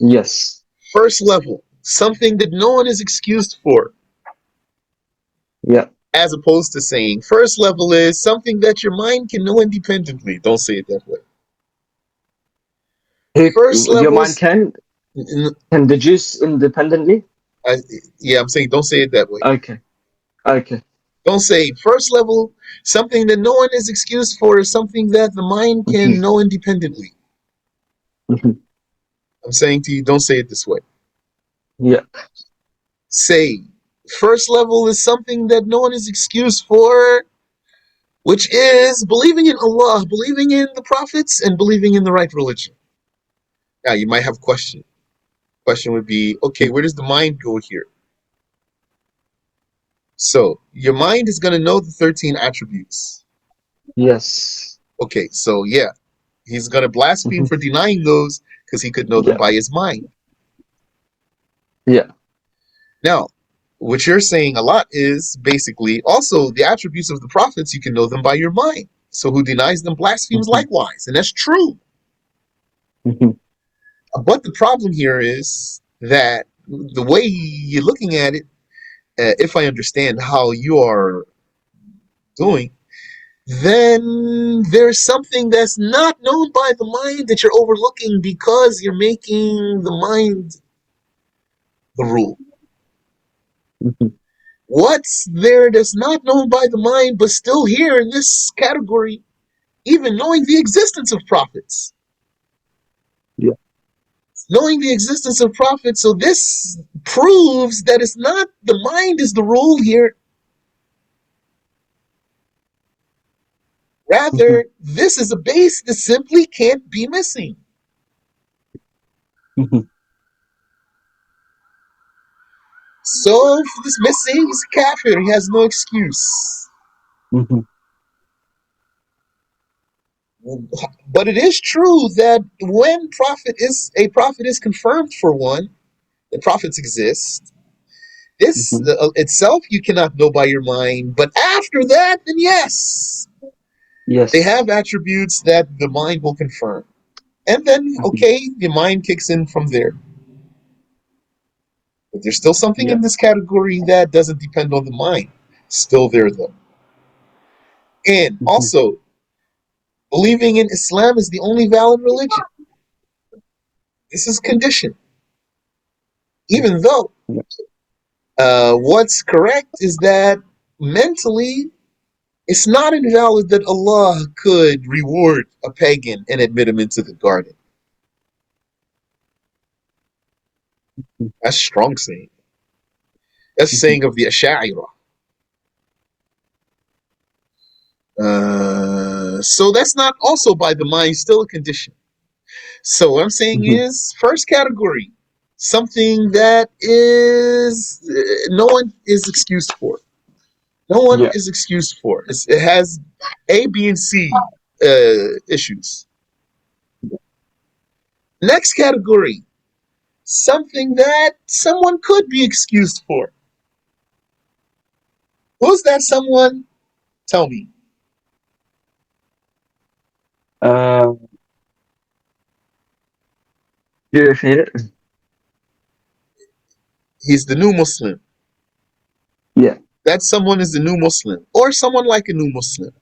Yes. First level, something that no one is excused for, Yeah. as opposed to saying first level is something that your mind can know independently. Don't say it that way. First Your mind levels, can deduce independently? I, yeah, I'm saying don't say it that way. Okay. Okay. Don't say first level, something that no one is excused for is something that the mind Mhm. can know independently. Mhm. I'm saying to you, don't say it this way. Yeah. Say first level is something that no one is excused for, which is believing in Allah, believing in the prophets, and believing in the right religion. Now, you might have a question. Question would be, okay, where does the mind go here? So, your mind is going to know the 13 attributes. Yes. Okay, so yeah, he's going to blaspheme Mhm. for denying those because he could know them Yeah. by his mind. Yeah. Now, what you're saying a lot is basically also the attributes of the prophets, you can know them by your mind. So, who denies them blasphemes Mhm. likewise. And that's true. Mhm. But the problem here is that the way you're looking at it, if I understand how you are doing, then there's something that's not known by the mind that you're overlooking because you're making the mind the rule. Mhm. What's there that's not known by the mind but still here in this category, even knowing the existence of prophets? Yeah. Knowing the existence of prophets, so this proves that it's not the mind is the rule here. Mhm. Rather, this is a base that simply can't be missing. Mhm. So if this missing, he's a kafir. He has no excuse. Mhm. But it is true that when prophet is confirmed for one, the prophets exist. This Mhm. itself you cannot know by your mind. But after that, then yes, they Yes. have attributes that the mind will confirm. And then, Mhm. okay, the mind kicks in from there. But there's still something Yeah. in this category that doesn't depend on the mind. Still there, though. And Mhm. also, believing in Islam is the only valid religion. This is conditioned. Even though Yeah. what's correct is that mentally, it's not invalid that Allah could reward a pagan and admit him into the garden. That's strong saying. That's Mhm. saying of the Ash'ira. So that's not also by the mind, still a condition. So what I'm saying Mhm. is, first category, something that is no one is excused for. No one Yeah. is excused for. It has A, B, and C issues. Next category, something that someone could be excused for. Who's that someone? Tell me. Uh, do you repeat it? He's the new Muslim. Yeah. That someone is the new Muslim, or someone like a new Muslim.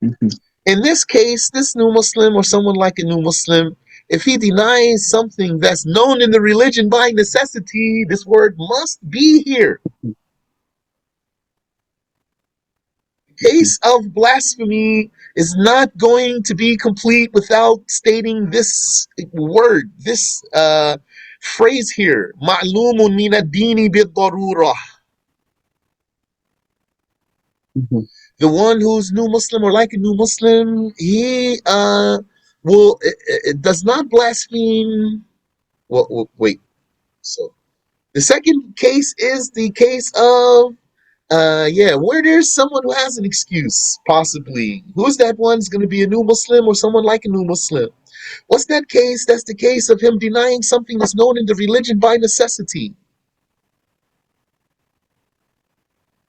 Mhm. In this case, this new Muslim or someone like a new Muslim, if he denies something that's known in the religion by necessity, this word must be here. The Mhm. case of blasphemy is not going to be complete without stating this word, this phrase here. Ma'lumun min ad-dini bid-darura. Mhm. The one who's new Muslim or like a new Muslim, he will it does not blaspheme. Well, wait. So the second case is the case of yeah, where there's someone who has an excuse, possibly. Who's that one's going to be a new Muslim or someone like a new Muslim? What's that case? That's the case of him denying something that's known in the religion by necessity.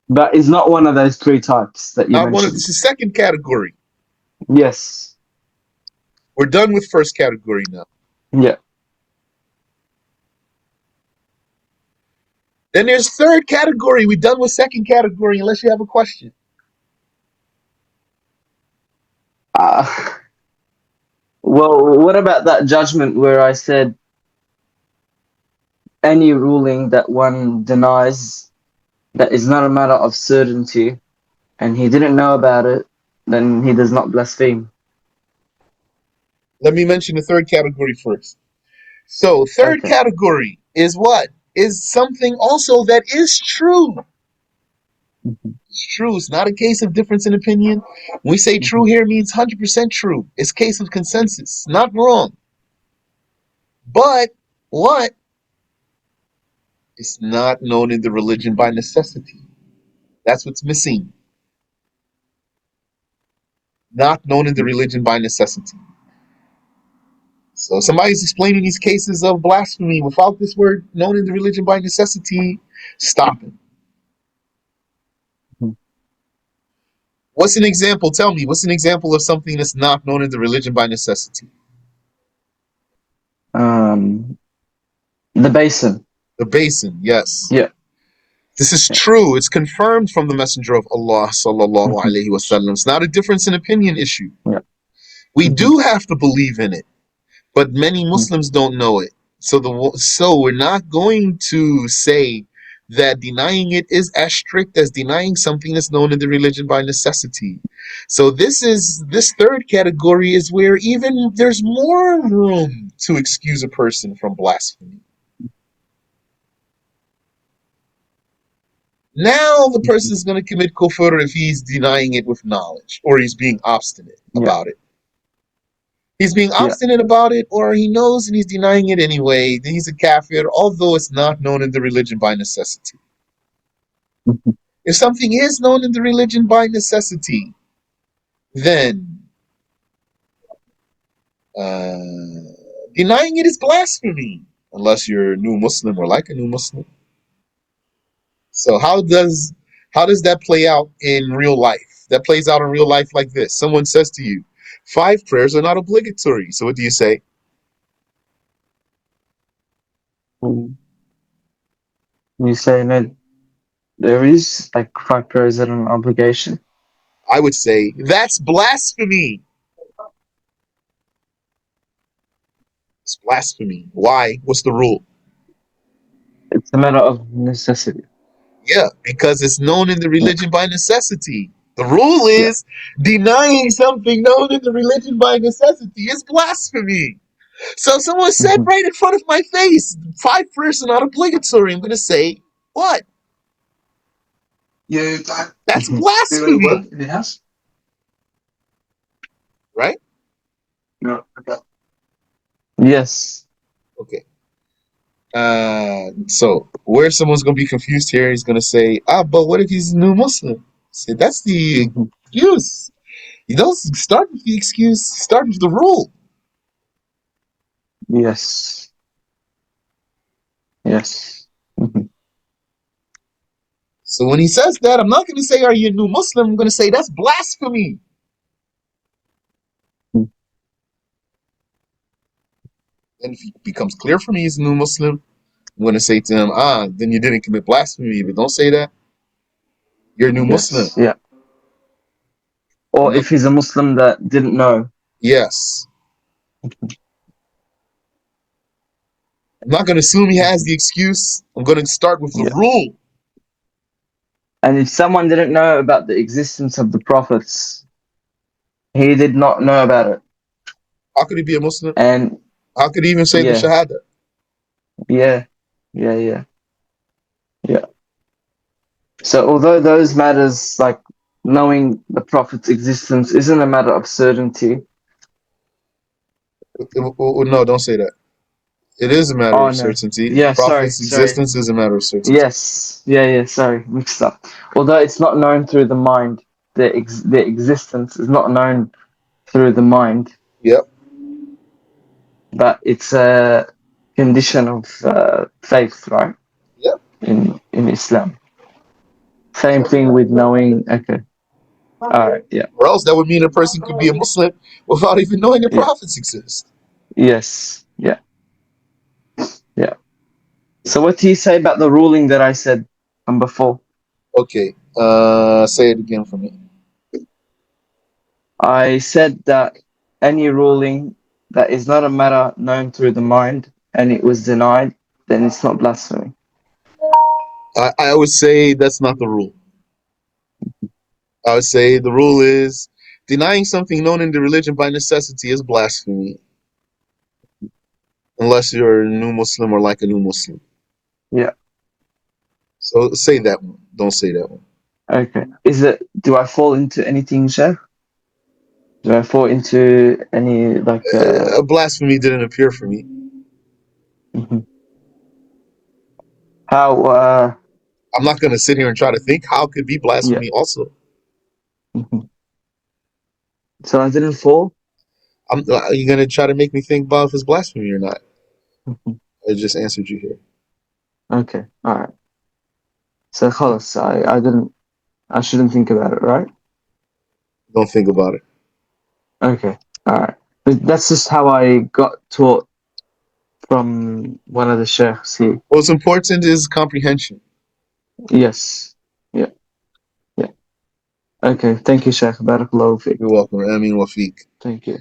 But it's not one of those three types that you Not one of mentioned. this is second category. Yes. We're done with first category now. Yeah. Then there's third category. We're done with second category unless you have a question. Uh, well, what about that judgment where I said any ruling that one denies that is not a matter of certainty and he didn't know about it, then he does not blaspheme. Let me mention the third category first. So, third Okay. category is what? Is something also that is true. Mhm. It's true. It's not a case of difference in opinion. When we say true Mhm. here, it means 100% true. It's a case of consensus. Not wrong. But what? It's not known in the religion by necessity. That's what's missing. Not known in the religion by necessity. So somebody's explaining these cases of blasphemy without this word known in the religion by necessity. Stop it. Mhm. What's an example? Tell me. What's an example of something that's not known in the religion by necessity? Um, the basin. The basin, yes. Yeah. This is Yeah. true. It's confirmed from the Messenger of Allah sallallahu Mhm. alaihi wasallam. It's not a difference in opinion issue. Yeah. We Mhm. do have to believe in it, but many Mhm. Muslims don't know it. So we're not going to say that denying it is as strict as denying something that's known in the religion by necessity. So this third category is where even there's more room to excuse a person from blasphemy. Now the person is going to commit kufr if he's denying it with knowledge or he's being obstinate Yeah. about it. He's being Yeah. obstinate about it, or he knows and he's denying it anyway. Then he's a kafir, although it's not known in the religion by necessity. Mhm. If something is known in the religion by necessity, then uh, denying it is blasphemy, unless you're a new Muslim or like a new Muslim. So how does that play out in real life? That plays out in real life like this. Someone says to you, 5 prayers are not obligatory. So what do you say? Mm. You say no, there is like 5 prayers that are an obligation. I would say that's blasphemy. It's blasphemy. Why? What's the rule? It's a matter of necessity. Yeah, because it's known in the religion by necessity. The rule Yeah. is denying something known in the religion by necessity is blasphemy. So if someone said Mhm. right in front of my face, 5 prayers are not obligatory, I'm going to say, what? You That's Mhm. do any work blasphemy, in your house? right? No. Okay. Yes. Okay. So where someone's going to be confused here, he's going to say, but what if he's a new Muslim? Say, that's the Mhm. excuse. You don't start with the excuse, start with the rule. Yes. Yes. Mhm. So when he says that, I'm not going to say, are you a new Muslim? I'm going to say, that's blasphemy. Mhm. And if it becomes clear for me he's a new Muslim, I'm going to say to him, then you didn't commit blasphemy, but don't say that. You're a new Muslim. Yes. Yeah. I'm Or not, if he's a Muslim that didn't know. yes. I'm not going to assume he has Mhm. the excuse. I'm going to start with the Yeah. rule. And if someone didn't know about the existence of the prophets, he did not know about it. How could he be a Muslim? And How could he even say the yeah, Shahada? yeah, yeah. Yeah. So although those matters like knowing the prophet's existence isn't a matter of certainty. No, don't say that. It is a matter Oh of no. certainty. The Yeah, Prophet's sorry. existence is a matter of certainty. Yes. Yeah, sorry, mixed up. Although it's not known through the mind, the existence is not known through the mind, Yep. but it's a condition of faith, right? Yep. In Islam. Same Yep. thing with knowing. Okay. All right. Yeah. Or else that would mean a person could be a Muslim without even knowing the Yeah. prophets exist. Yes. Yeah. Yeah. So what do you say about the ruling that I said before? Okay. Say it again for me. I said that any ruling that is not a matter known through the mind and it was denied, then it's not blasphemy. I would say that's not the rule. I would say the rule is denying something known in the religion by necessity is blasphemy, unless you're a new Muslim or like a new Muslim. Yeah. So say that one. Don't say that one. Okay. Do I fall into anything, Chef? Do I fall into any like Blasphemy didn't appear for me. mhm. How I'm not going to sit here and try to think how it could be yeah. blasphemy also. Mhm. So I didn't fall? Are you going to try to make me think about if it's blasphemy or not? Mhm. I just answered you here. Okay. All right. So خلاص, I shouldn't think about it, right? Don't think about it. Okay. All right. But that's just how I got taught from one of the sheikhs. What's important is comprehension. Yes. Yeah. Yeah. Okay. Thank you, Sheikh. Barakallahu fiqh. You're welcome. Ameen wa feek. Thank you.